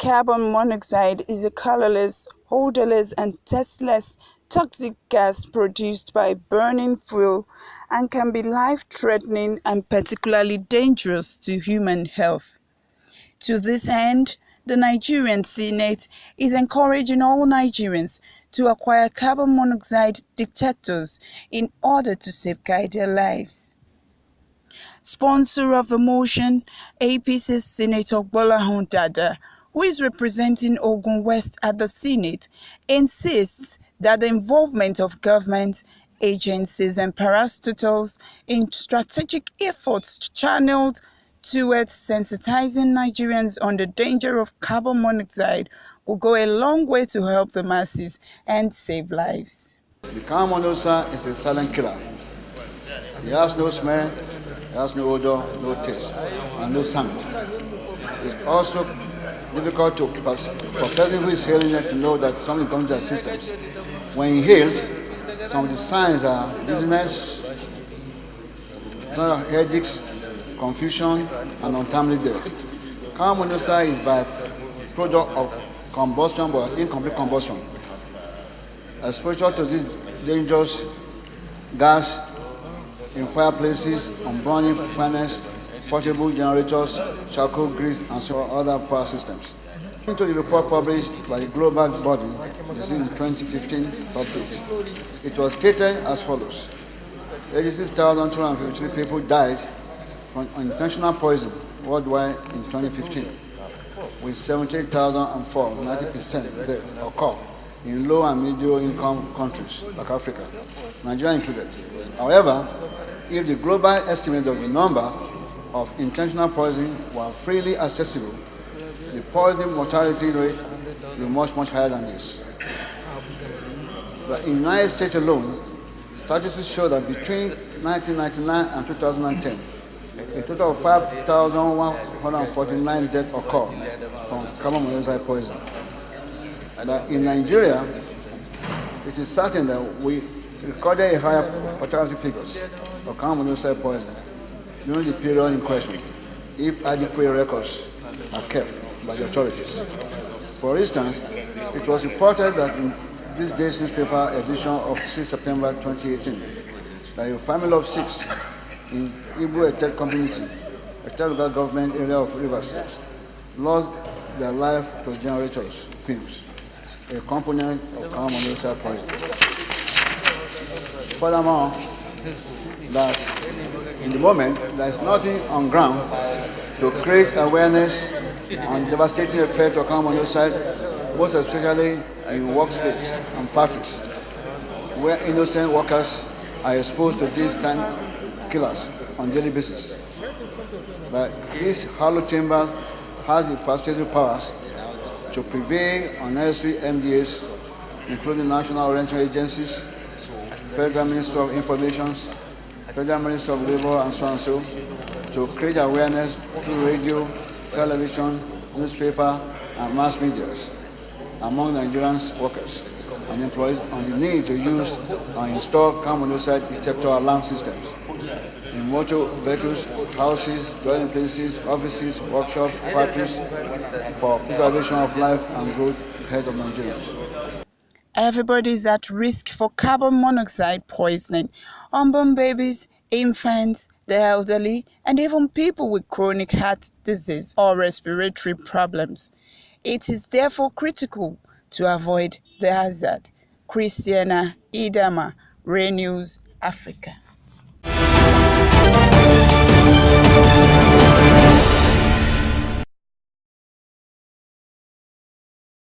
Carbon monoxide is a colorless, odorless, and tasteless toxic gas produced by burning fuel and can be life-threatening and particularly dangerous to human health. To this end, the Nigerian Senate is encouraging all Nigerians to acquire carbon monoxide detectors in order to safeguard their lives. Sponsor of the motion, APC's Senator Dada, who is representing Ogun West at the Senate, insists that the involvement of government, agencies and parastatals in strategic efforts channeled towards sensitizing Nigerians on the danger of carbon monoxide will go a long way to help the masses and save lives. The carbon monoxide is a silent killer. It has no smell, it has no odor, no taste, and no sound. It's also difficult for a person who is inhaling it to know that something comes to their systems. When inhaled, some of the signs are dizziness, headaches, confusion, and untimely death. Carbon monoxide is by product of combustion but incomplete combustion. Exposure to this dangerous gas in fireplaces, on burning furnace, portable generators, charcoal grease, and so other power systems. According to the report published by the global body, this is in 2015 update, it was stated as follows: 86,253 people died from unintentional poison worldwide in 2015, with 78,004, 90% deaths occur in low and medium income countries like Africa, Nigeria included. However, if the global estimate of the number of intentional poisoning were freely accessible, the poison mortality rate will be much higher than this. But in the United States alone, statistics show that between 1999 and 2010, a total of 5,149 deaths occurred from carbon monoxide poisoning. In Nigeria, it is certain that we recorded a higher fatality figures of carbon monoxide poisoning during the period in question, if adequate records are kept by the authorities. For instance, it was reported that in this day's newspaper edition of 6 September 2018, that a family of 6 in Igbo Etek community, Etek local government area of Rivers State, lost their life to generators fumes, a component of carbon monoxide poisoning. Furthermore, that in the moment there is nothing on ground to create awareness on devastating effects of carbon monoxide, most especially in workspace and factories, where innocent workers are exposed to these kind of killers on a daily basis. But this hollow chamber has the persuasive powers to prevail unnecessary MDAs, including national orientation agencies, Federal Ministry of Information, Federal Ministry of Labor, and so, to create awareness through radio, television, newspaper, and mass media among Nigerian workers and employees on the need to use and install carbon monoxide detector alarm systems in motor vehicles, houses, dwelling places, offices, workshops, factories, for preservation of life and growth ahead of Nigerians. Everybody is at risk for carbon monoxide poisoning. Unborn babies, infants, the elderly, and even people with chronic heart disease or respiratory problems. It is therefore critical to avoid the hazard. Christiana Idama, Ray News, Africa.